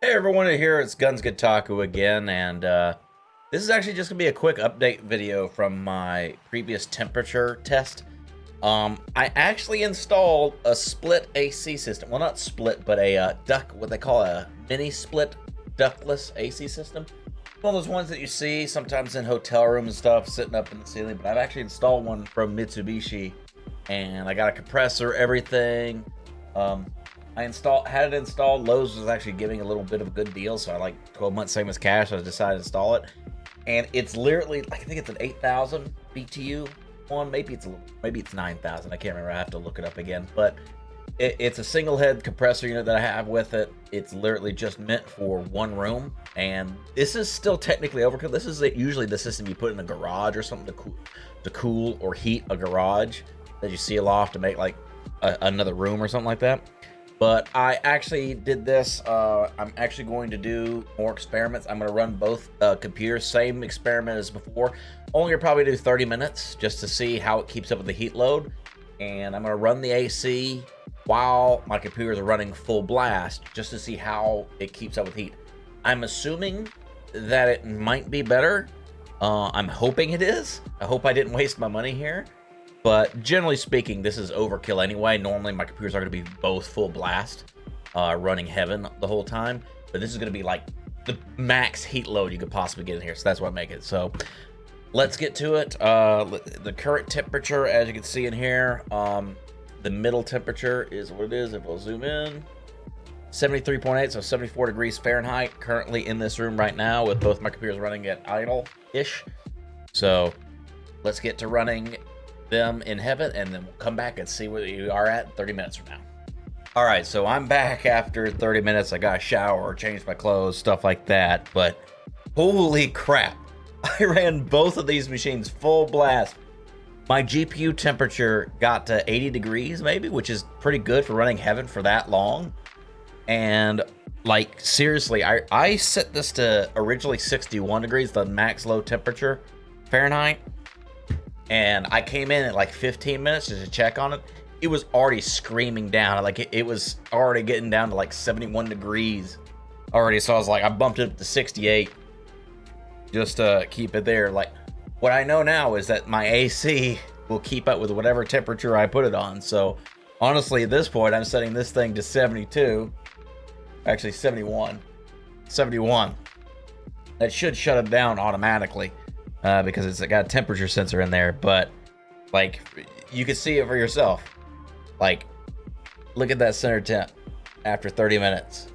Hey everyone, here it's Guns Good Taco again, and this is actually just gonna be a quick update video from my previous temperature test. I actually installed a split AC system. Well, not split, but a what they call a mini split ductless AC system. One of those ones that you see sometimes in hotel rooms and stuff, sitting up in the ceiling. But I've actually installed one from Mitsubishi, and I got a compressor, everything. I had it installed. Lowe's was actually giving a little bit of a good deal, so I like 12 months same as cash. So I decided to install it, and it's literally, I think it's an 8,000 BTU one. Maybe it's 9,000. I can't remember. I have to look it up again. But it's a single head compressor unit that I have with it. It's literally just meant for one room, and this is still technically overkill. This is usually the system you put in a garage or something to cool or heat a garage that you seal off to make like another room or something like that. But I actually did this. I'm actually going to do more experiments. I'm going to run both computers, same experiment as before. Only gonna probably do 30 minutes just to see how it keeps up with the heat load. And I'm going to run the AC while my computers are running full blast just to see how it keeps up with heat. I'm assuming that it might be better. I'm hoping it is. I hope I didn't waste my money here. But generally speaking, this is overkill anyway. Normally my computers are going to be both full blast, running heaven the whole time. But this is going to be like the max heat load you could possibly get in here. So that's what I make it. So let's get to it. The current temperature, as you can see in here, the middle temperature is what it is. If we'll zoom in, 73.8, so 74 degrees Fahrenheit currently in this room right now with both my computers running at idle-ish. So let's get to running them in heaven, and then we'll come back and see where you are at 30 minutes from now. All right, so I'm back after 30 minutes. I got a shower, changed my clothes, stuff like that. But holy crap, I ran both of these machines full blast. My GPU temperature got to 80 degrees maybe, which is pretty good for running heaven for that long. And like seriously, I set this to originally 61 degrees, the max low temperature Fahrenheit. And I came in at like 15 minutes just to check on it. It was already screaming down. Like it was already getting down to like 71 degrees already. So I was like, I bumped it up to 68 just to keep it there. Like what I know now is that my AC will keep up with whatever temperature I put it on. So honestly, at this point, I'm setting this thing to 72. Actually, 71. That should shut it down automatically. Because it's got a temperature sensor in there, but like you can see it for yourself. Like, look at that center temp after 30 minutes.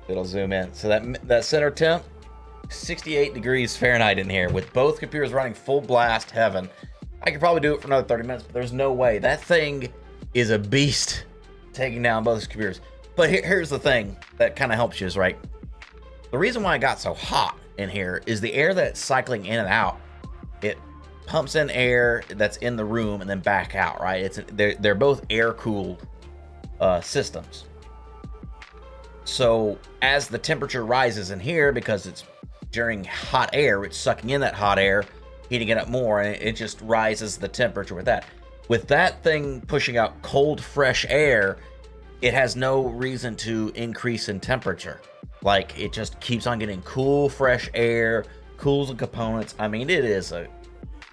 It'll zoom in. So that center temp, 68 degrees Fahrenheit in here with both computers running full blast heaven. I could probably do it for another 30 minutes, but there's no way. That thing is a beast taking down both computers. But here's the thing that kind of helps you is, right, the reason why it got so hot in here is the air that's cycling in and out. It pumps in air that's in the room and then back out, right? They're both air-cooled systems. So as the temperature rises in here, because it's during hot air, it's sucking in that hot air, heating it up more, and it just rises the temperature with that. With that thing pushing out cold, fresh air, it has no reason to increase in temperature. Like, it just keeps on getting cool, fresh air, cools the components. I mean,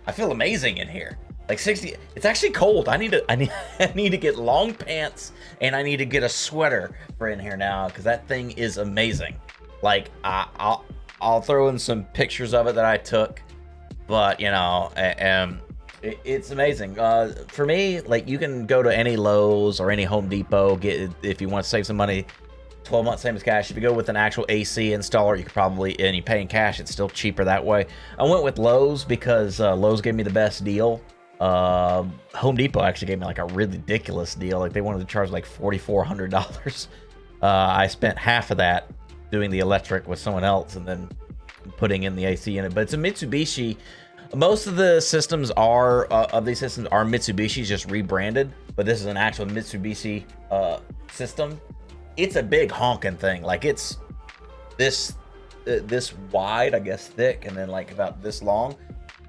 I feel amazing in here. Like 60, it's actually cold. I need to get long pants, and I need to get a sweater for in here now, because that thing is amazing. Like, I'll throw in some pictures of it that I took, but you know, it's amazing. For me, like, you can go to any Lowe's or any Home Depot, if you want to save some money. 12 months same as cash. If you go with an actual AC installer, you could probably, and you pay in cash, it's still cheaper that way. I went with Lowe's because Lowe's gave me the best deal. Home Depot actually gave me like a ridiculous deal. Like, they wanted to charge like $4,400. I spent half of that doing the electric with someone else and then putting in the AC in it. But it's a Mitsubishi. Most of the systems of these systems are Mitsubishi's, just rebranded. But this is an actual Mitsubishi system. It's a big honking thing. Like, it's this wide, I guess, thick, and then like about this long.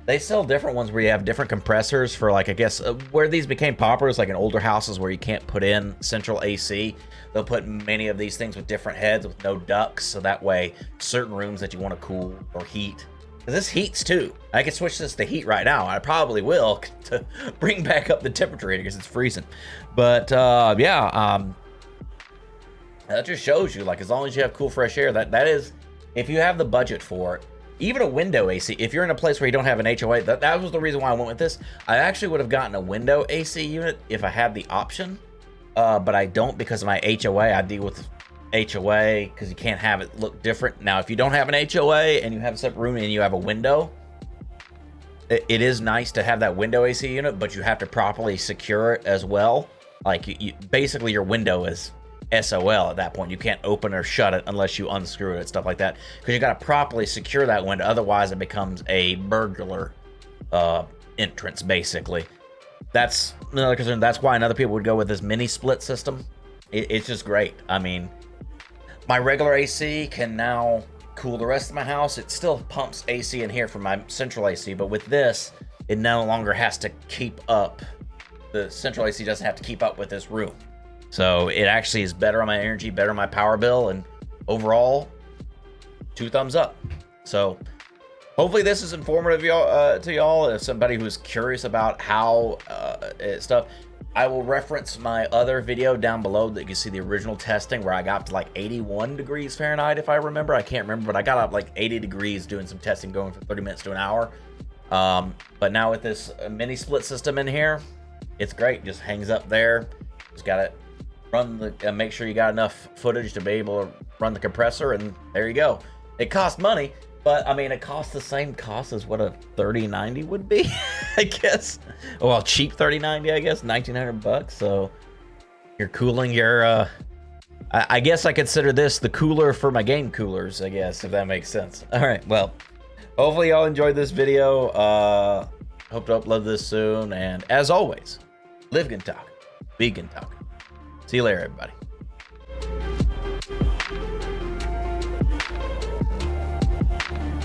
They sell different ones where you have different compressors for, like, I guess, where these became popular is like in older houses where you can't put in central AC. They'll put many of these things with different heads with no ducts, so that way certain rooms that you want to cool or heat. This heats too. I can switch this to heat right now. I probably will to bring back up the temperature because it's freezing. But yeah, that just shows you, like, as long as you have cool, fresh air, that is, if you have the budget for it. Even a window AC, if you're in a place where you don't have an HOA, that was the reason why I went with this. I actually would have gotten a window AC unit if I had the option, but I don't because of my HOA. I deal with HOA because you can't have it look different. Now, if you don't have an HOA and you have a separate room and you have a window, it is nice to have that window AC unit, but you have to properly secure it as well. Like, basically your window is SOL at that point. You can't open or shut it unless you unscrew it, stuff like that, because you got to properly secure that window. Otherwise it becomes a burglar entrance, basically. That's another concern. That's why another people would go with this mini split system. It's just great. I mean, my regular AC can now cool the rest of my house. It still pumps AC in here from my central AC, but with this, it no longer has to keep up. The central AC doesn't have to keep up with this room. So it actually is better on my energy, better on my power bill, and overall, 2 thumbs up. So hopefully this is informative to y'all. If somebody who's curious about how stuff, I will reference my other video down below that you can see the original testing where I got up to like 81 degrees Fahrenheit, if I remember. I can't remember, but I got up like 80 degrees doing some testing, going from 30 minutes to an hour. But now with this mini split system in here, it's great. Just hangs up there. Just got it. Run the make sure you got enough footage to be able to run the compressor, and there you go. It costs money, but I mean, it costs the same cost as what a 3090 would be, I guess. Well, cheap 3090, I guess, $1,900. So you're cooling your I guess I consider this the cooler for my game coolers, I guess, if that makes sense. All right, well, hopefully y'all enjoyed this video. Hope to upload this soon, and as always, live good talk, be good talk. See you later, everybody.